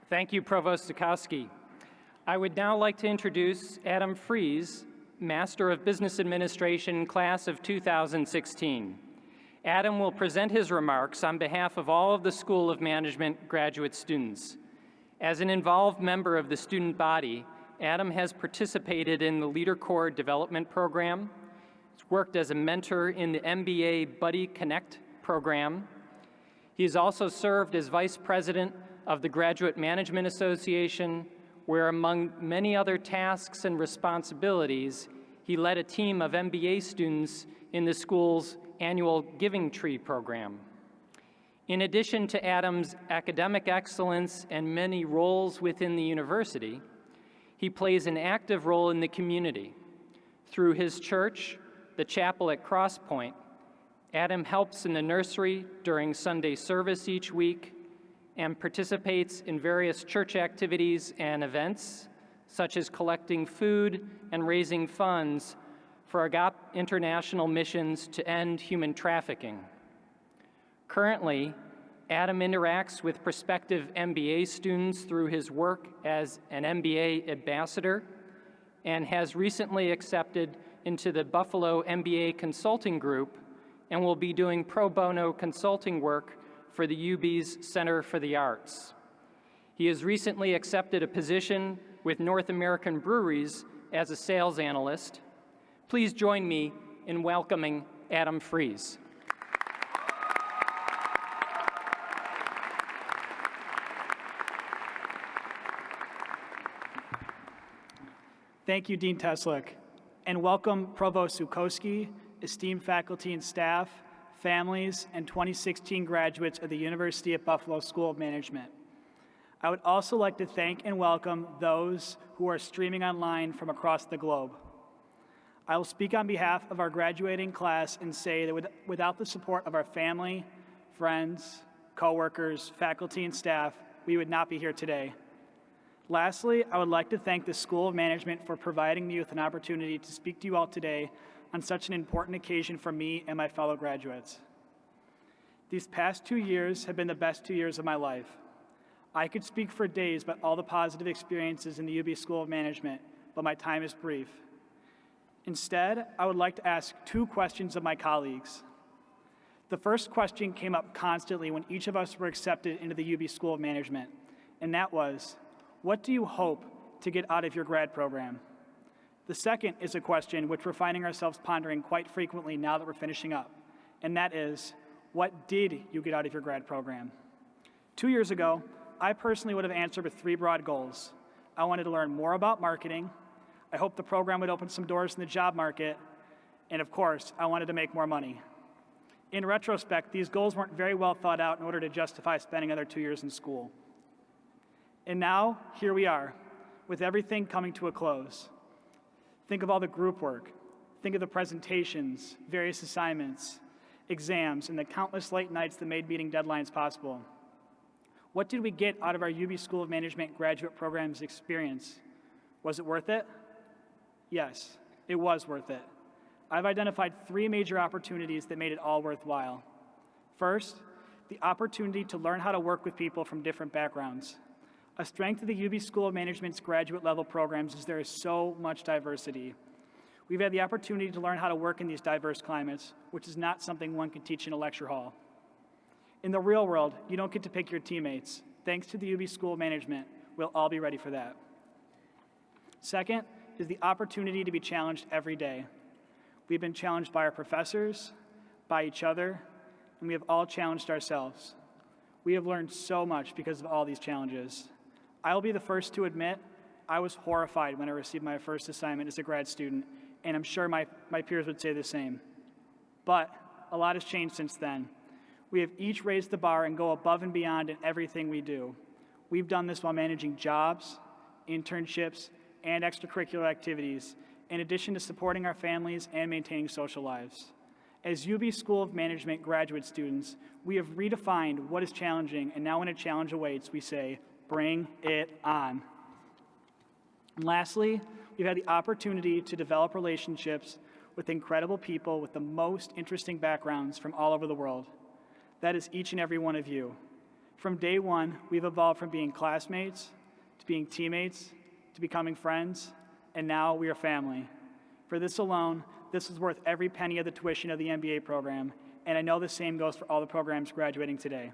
Thank you, Provost Zukowski. I would now like to introduce Adam Fries, Master of Business Administration, Class of 2016. Adam will present his remarks on behalf of all of the School of Management graduate students. As an involved member of the student body, Adam has participated in the Leader Corps Development Program. He's worked as a mentor in the MBA Buddy Connect program. He has also served as Vice President of the Graduate Management Association, where among many other tasks and responsibilities, he led a team of MBA students in the school's annual Giving Tree program. In addition to Adam's academic excellence and many roles within the university, he plays an active role in the community. Through his church, the chapel at Cross Point, Adam helps in the nursery during Sunday service each week and participates in various church activities and events, such as collecting food and raising funds for Agape International missions to end human trafficking. Currently, Adam interacts with prospective MBA students through his work as an MBA ambassador and has recently accepted into the Buffalo MBA Consulting Group and will be doing pro bono consulting work for the UB's Center for the Arts. He has recently accepted a position with North American Breweries as a sales analyst. Please join me in welcoming Adam Fries. Thank you, Dean Teslick, and welcome Provost Zukowski, esteemed faculty and staff, families, and 2016 graduates of the University at Buffalo School of Management. I would also like to thank and welcome those who are streaming online from across the globe. I will speak on behalf of our graduating class and say that without the support of our family, friends, coworkers, faculty, and staff, we would not be here today. Lastly, I would like to thank the School of Management for providing me with an opportunity to speak to you all today on such an important occasion for me and my fellow graduates. These past 2 years have been the best 2 years of my life. I could speak for days about all the positive experiences in the UB School of Management, but my time is brief. Instead, I would like to ask 2 questions of my colleagues. The first question came up constantly when each of us were accepted into the UB School of Management, and that was, what do you hope to get out of your grad program? The second is a question which we're finding ourselves pondering quite frequently now that we're finishing up, and that is, what did you get out of your grad program? 2 years ago, I personally would have answered with 3 broad goals. I wanted to learn more about marketing, I hoped the program would open some doors in the job market, and of course, I wanted to make more money. In retrospect, these goals weren't very well thought out in order to justify spending another 2 years in school. And now, here we are, with everything coming to a close. Think of all the group work. Think of the presentations, various assignments, exams, and the countless late nights that made meeting deadlines possible. What did we get out of our UB School of Management graduate program's experience? Was it worth it? Yes, it was worth it. I've identified 3 major opportunities that made it all worthwhile. First, the opportunity to learn how to work with people from different backgrounds. A strength of the UB School of Management's graduate level programs is there is so much diversity. We've had the opportunity to learn how to work in these diverse climates, which is not something one can teach in a lecture hall. In the real world, you don't get to pick your teammates. Thanks to the UB School of Management, we'll all be ready for that. Second is the opportunity to be challenged every day. We've been challenged by our professors, by each other, and we have all challenged ourselves. We have learned so much because of all these challenges. I will be the first to admit I was horrified when I received my first assignment as a grad student, and I'm sure my peers would say the same. But a lot has changed since then. We have each raised the bar and go above and beyond in everything we do. We've done this while managing jobs, internships, and extracurricular activities, in addition to supporting our families and maintaining social lives. As UB School of Management graduate students, we have redefined what is challenging, and now when a challenge awaits, we say, bring it on. And lastly, we've had the opportunity to develop relationships with incredible people with the most interesting backgrounds from all over the world. That is each and every one of you. From day one, we've evolved from being classmates to being teammates to becoming friends, and now we are family. For this alone, this is worth every penny of the tuition of the MBA program, and I know the same goes for all the programs graduating today.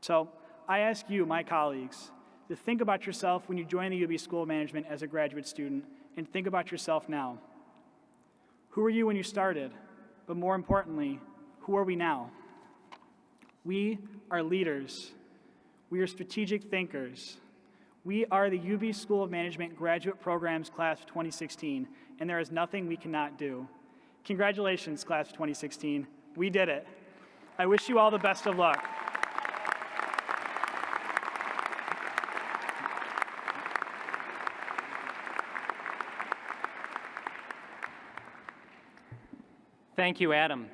So I ask you, my colleagues, to think about yourself when you join the UB School of Management as a graduate student, and think about yourself now. Who were you when you started? But more importantly, who are we now? We are leaders. We are strategic thinkers. We are the UB School of Management Graduate Programs Class of 2016, and there is nothing we cannot do. Congratulations, Class of 2016. We did it. I wish you all the best of luck. Thank you, Adam.